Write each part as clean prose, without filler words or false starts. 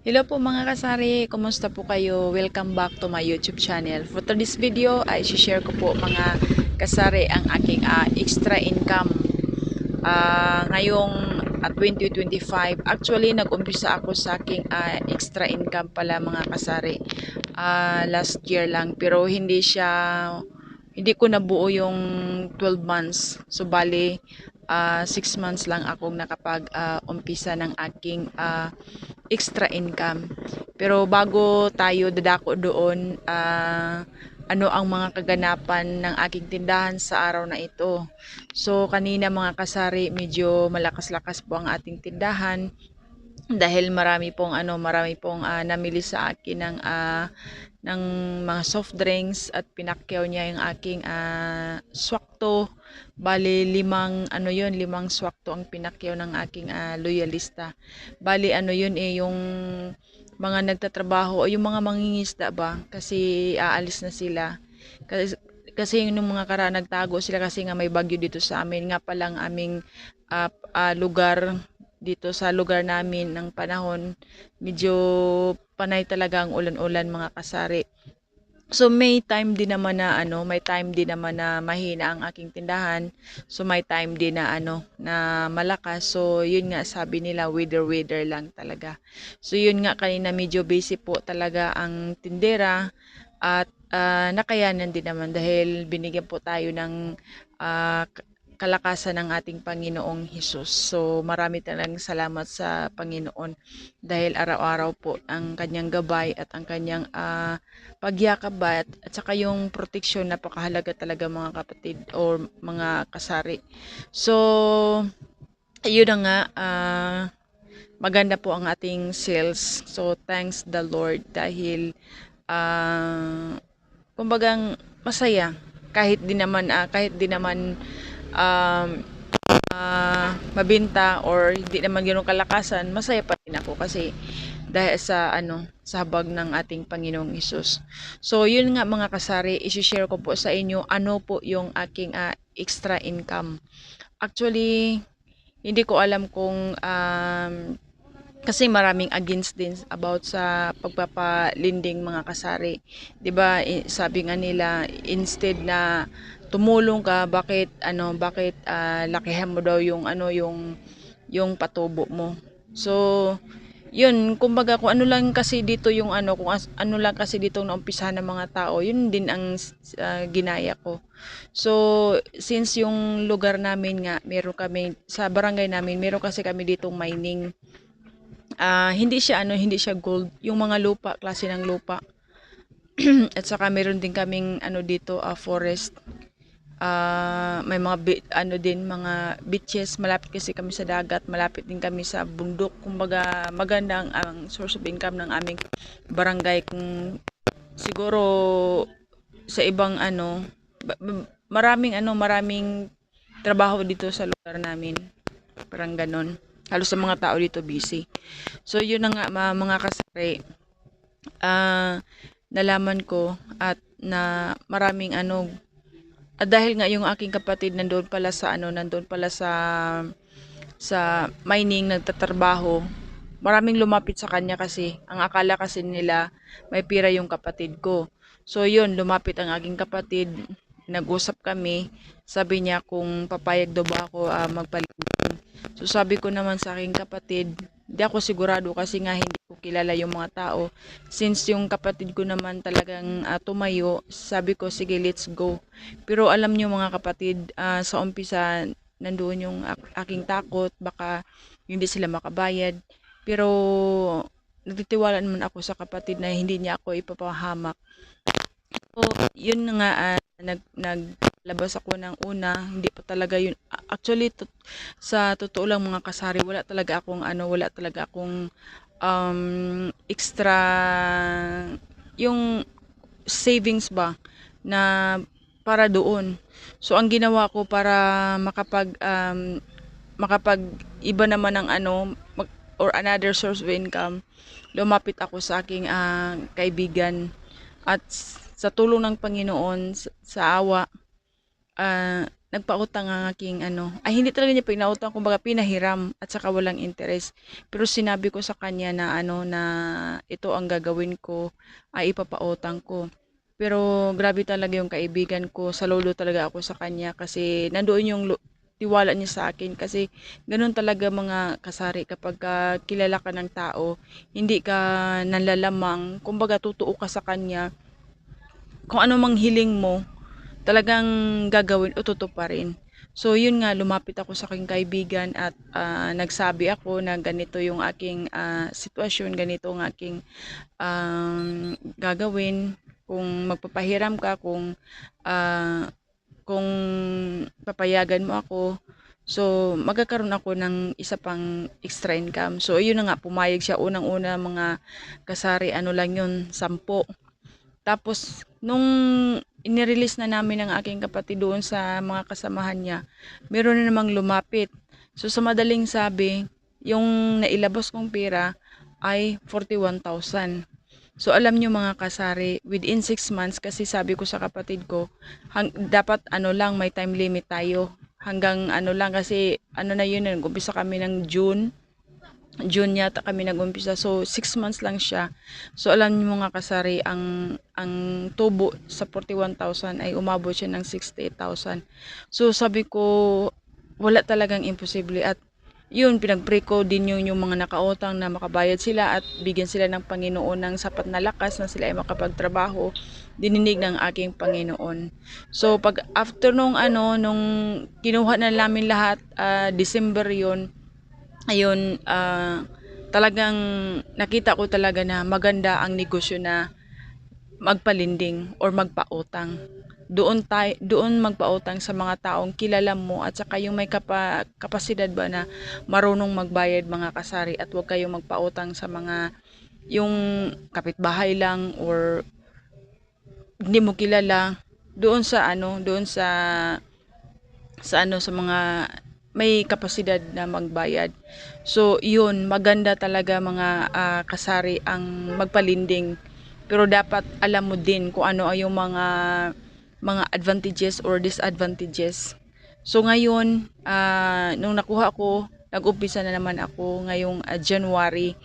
Hello po mga kasari, kumusta po kayo? Welcome back to my YouTube channel. For today's video ay share ko po mga kasari ang aking extra income ngayong 2025. Actually, nag-umpisa ako sa aking extra income pala mga kasari last year lang, pero hindi ko nabuo yung 12 months. So bali 6 months lang akong nakapag-umpisa ng aking extra income. Pero bago tayo dadako doon, ano ang mga kaganapan ng aking tindahan sa araw na ito. So kanina mga kasari, medyo malakas-lakas po ang ating tindahan dahil marami pong namili sa akin ng mga soft drinks at pinakyaw niya yung aking swakto. Bali limang swakto ang pinakyaw ng aking loyalista. Bali yun yung mga nagtatrabaho o yung mga mangingisda ba kasi aalis na sila. Kasi yung mga karaan nagtago sila kasi nga may bagyo dito sa amin nga palang aming lugar dito sa lugar namin ng panahon, medyo panay talaga ang ulan-ulan mga kasari. So may time din naman na mahina ang aking tindahan. So may time din na na malakas. So yun nga sabi nila weather lang talaga. So yun nga kanina medyo busy po talaga ang tindera at nakayanan din naman dahil binigyan po tayo ng ah, kalakasan ng ating Panginoong Hesus. So marami talagang salamat sa Panginoon dahil araw-araw po ang kanyang gabay at ang kanyang pagyakap at saka yung proteksyon napakahalaga talaga mga kapatid or mga kasari. So ayun na nga maganda po ang ating sales. So thanks the Lord dahil ah kumbagang masaya kahit di naman um, mabinta or hindi naman gano'ng kalakasan, masaya pa rin ako kasi dahil sa habag ng ating Panginoong Hesus. So, yun nga mga kasari, i-share ko po sa inyo ano po yung aking extra income. Actually, hindi ko alam kung kasi maraming against din about sa pagpapalinding mga kasari. 'Di ba? Sabi nga nila instead na tumulong ka, bakit lakihan mo daw yung patubo mo. So, yun, kumbaga kung ano lang kasi dito yung ano lang kasi dito naumpisahan ng mga tao, yun din ang ginaya ko. So, since yung lugar namin nga, meron kami sa barangay namin, meron kasi kami ditong mining. Hindi siya gold, yung mga lupa, klase ng lupa. At saka meron din kaming dito forest. May mga mga beaches, malapit kasi kami sa dagat, malapit din kami sa bundok. Kumbaga maganda ang source of income ng aming barangay kung siguro sa ibang maraming trabaho dito sa lugar namin. Parang ganon. Halos sa mga tao dito busy. So yun na nga mga kasari, nalaman ko at na maraming dahil nga yung aking kapatid nandoon pala sa mining nagtatrabaho. Maraming lumapit sa kanya kasi ang akala kasi nila may pira yung kapatid ko. So yun, lumapit ang aking kapatid, nag-usap kami, sabi niya kung papayag daw ba ako magpalit. So sabi ko naman sa aking kapatid, di ako sigurado kasi nga hindi ko kilala yung mga tao. Since yung kapatid ko naman talagang tumayo, sabi ko sige let's go. Pero alam niyo mga kapatid, sa umpisa nandoon yung aking takot, baka hindi sila makabayad. Pero nagtitiwala naman ako sa kapatid na hindi niya ako ipapahamak. So, yun na nga, naglabas ako ng una, hindi pa talaga yun. Actually, sa totoo lang mga kasari, wala talaga akong extra, yung savings ba, na para doon. So, ang ginawa ko para makapag iba naman ng or another source of income, lumapit ako sa aking kaibigan at sa tulong ng Panginoon sa awa nagpautang ang aking ay hindi talaga niya pinautang, kumbaga pinahiram at saka walang interest. Pero sinabi ko sa kanya na na ito ang gagawin ko, ay ipapautang ko. Pero grabe talaga yung kaibigan ko, saludo talaga ako sa kanya kasi nandoon yung tiwala niya sa akin kasi ganun talaga mga kasari kapag kilala ka ng tao, hindi ka nanlalamang, kumbaga totoo ka sa kanya, kung ano mang hiling mo, talagang gagawin o tutuparin. So yun nga, lumapit ako sa aking kaibigan at nagsabi ako na ganito yung aking sitwasyon, ganito ang aking gagawin kung magpapahiram ka, kung papayagan mo ako. So, magkakaroon ako ng isa pang extra income. So, ayun na nga, pumayag siya. Unang-una mga kasari, ano lang yun, 10. Tapos, nung inirelease na namin ng aking kapatid doon sa mga kasamahan niya, meron na namang lumapit. So, sa madaling sabi, yung nailabas kong pera ay 41,000. So, alam nyo mga kasari, within 6 months, kasi sabi ko sa kapatid ko, dapat lang, may time limit tayo. Hanggang lang, kasi na yun, nag-umpisa kami ng June yata kami nag-umpisa. So, 6 months lang siya. So, alam niyo mga kasari, ang tubo sa 41,000 ay umabot siya ng 68,000. So, sabi ko, wala talagang imposible. At yun, pinag-pray ko din yung mga nakautang na makabayad sila at bigyan sila ng Panginoon ng sapat na lakas na sila ay makapagtrabaho. Dininig ng aking Panginoon. So, pag after nung nung kinuha na namin lahat, December yun, ayun, talagang nakita ko talaga na maganda ang negosyo na magpalinding or magpautang. Doon magpautang sa mga taong kilala mo at saka yung may kapasidad ba na marunong magbayad mga kasari, at huwag kayong magpautang sa mga yung kapitbahay lang or hindi mo kilala. Doon sa sa mga may kapasidad na magbayad. So, yun, maganda talaga mga kasari ang magpalinding. Pero dapat alam mo din kung ano ay yung mga advantages or disadvantages. So, ngayon, nung nakuha ko, nag-umpisa na naman ako ngayong January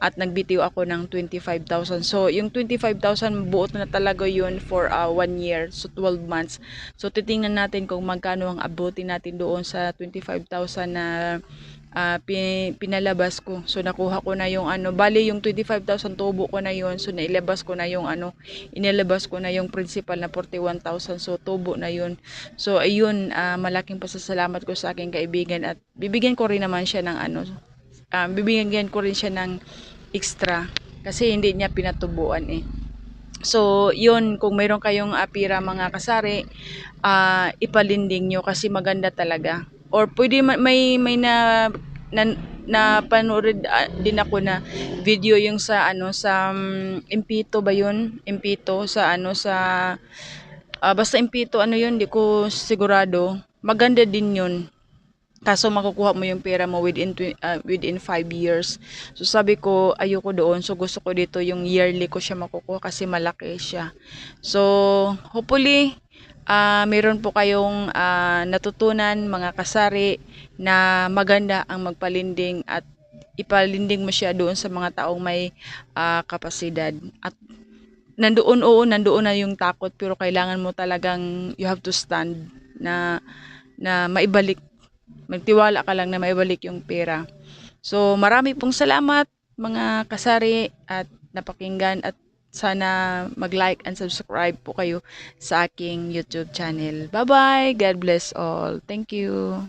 at nagbitiw ako ng 25,000. So, yung 25,000 buot na talaga yun for 1 year. So, 12 months. So, titingnan natin kung magkano ang abutin natin doon sa 25,000 na pinalabas ko. So, nakuha ko na yung bali yung 25,000 tubo ko na yun. So, nailabas ko na yung inilabas ko na yung principal na 41,000. So, tubo na yun. So, ayun, malaking pasasalamat ko sa aking kaibigan at bibigyan ko rin naman siya ng bibigyan ko rin siya ng extra kasi hindi niya pinatubuan eh. So, yun, kung mayroon kayong pira mga kasari, ipalinding nyo kasi maganda talaga. Or pwede na, panoorin din ako na video yung sa sa Impito ba yun? Impito sa basta Impito yun, di ko sigurado. Maganda din yun. Kaso makukuha mo yung pera mo within 5 years. So sabi ko ayoko doon. So gusto ko dito yung yearly ko siya makukuha kasi malaki siya. So hopefully meron po kayong natutunan mga kasari na maganda ang magpalinding at ipalinding mo siya doon sa mga taong may kapasidad. At nandoon na yung takot, pero kailangan mo talagang you have to stand na maibalik. Magtiwala ka lang na maibalik yung pera. So, marami pong salamat mga kasari at napakinggan, at sana mag-like and subscribe po kayo sa aking YouTube channel. Bye-bye! God bless all. Thank you!